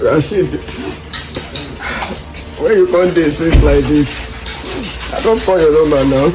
Rashid, where you come dey since like this? I don't call your number now.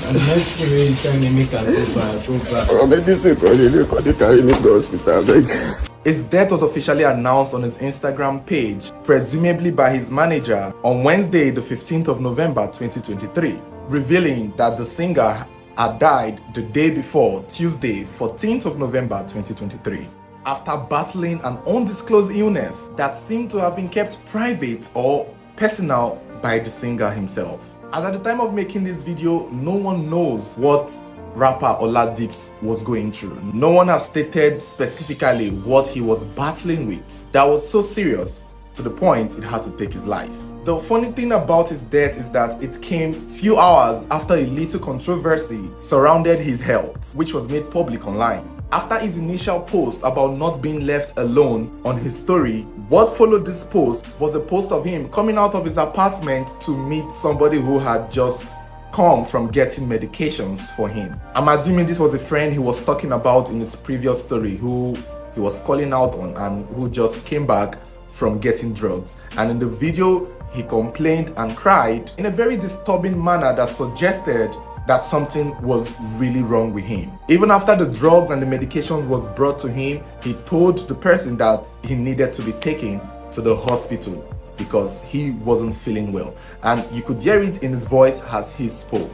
And next year you send me make I go back. Or medicine call you carry me to hospital, abeg. His death was officially announced on his Instagram page, presumably by his manager, on Wednesday, the 15th of November 2023, revealing that the singer had died the day before, Tuesday, 14th of November 2023, after battling an undisclosed illness that seemed to have been kept private or personal by the singer himself. As at the time of making this video, no one knows what rapper Oladips was going through. No one has stated specifically what he was battling with that was so serious to the point it had to take his life. The funny thing about his death is that it came few hours after a little controversy surrounded his health, which was made public online. After his initial post about not being left alone on his story, what followed this post was a post of him coming out of his apartment to meet somebody who had just come from getting medications for him. I'm assuming this was a friend he was talking about in his previous story who he was calling out on and who just came back from getting drugs. And in the video, he complained and cried in a very disturbing manner that suggested that something was really wrong with him. Even after the drugs and the medications was brought to him, he told the person that he needed to be taken to the hospital because he wasn't feeling well. And you could hear it in his voice as he spoke.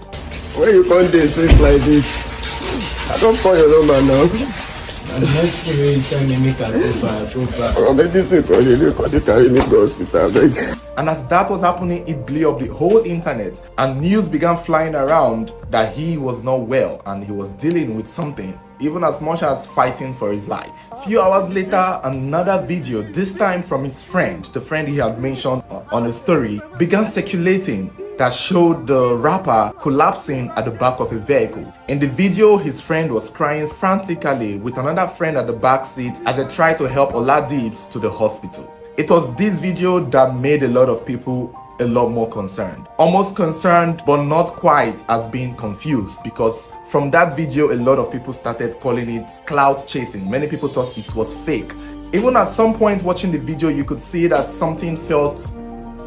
Where you come dey since like this? I don't call your number now. And next year you send me make I go back. Or medicine call you carry me to hospital, abeg. And as that was happening, it blew up the whole internet and news began flying around that he was not well and he was dealing with something, even as much as fighting for his life. A few hours later, another video, this time from his friend, the friend he had mentioned on his story, began circulating that showed the rapper collapsing at the back of a vehicle. In the video, his friend was crying frantically with another friend at the back seat as they tried to help Oladips to the hospital. It was this video that made a lot of people a lot more concerned. Almost concerned, but not quite, as being confused, because from that video, a lot of people started calling it clout chasing. Many people thought it was fake. Even at some point watching the video, you could see that something felt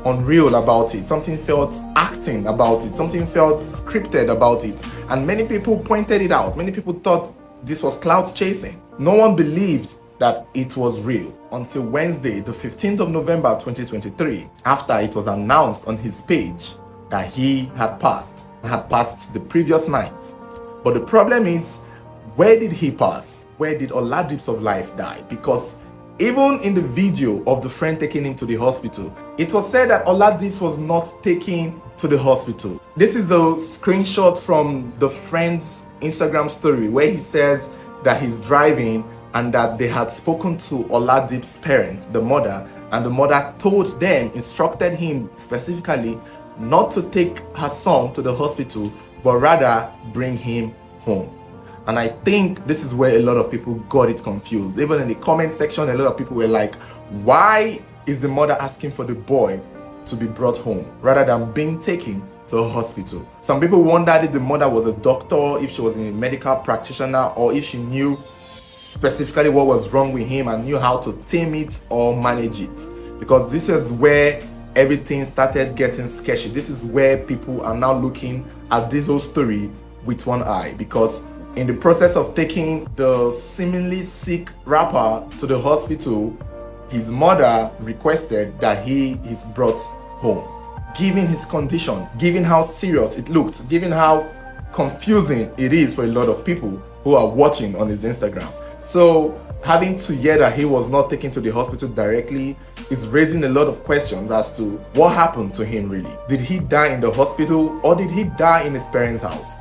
unreal about it, something felt acting about it, something felt scripted about it, and many people pointed it out. Many people thought this was clout chasing. No one believed that it was real until Wednesday, the 15th of November 2023, after it was announced on his page that he had passed the previous night. But the problem is, where did he pass? Where did Oladips of life die? Because even in the video of the friend taking him to the hospital, it was said that Oladips was not taken to the hospital. This is a screenshot from the friend's Instagram story where he says that he's driving and that they had spoken to Oladips' parents, the mother, and the mother told them, instructed him specifically not to take her son to the hospital, but rather bring him home. And I think this is where a lot of people got it confused. Even in the comment section, a lot of people were like, why is the mother asking for the boy to be brought home rather than being taken to a hospital? Some people wondered if the mother was a doctor, if she was a medical practitioner, or if she knew specifically what was wrong with him and knew how to tame it or manage it. Because this is where everything started getting sketchy. This is where people are now looking at this whole story with one eye, because in the process of taking the seemingly sick rapper to the hospital, his mother requested that he is brought home. Given his condition, given how serious it looked, given how confusing it is for a lot of people who are watching on his Instagram. So having to hear that he was not taken to the hospital directly is raising a lot of questions as to what happened to him really. Did he die in the hospital or did he die in his parents' house?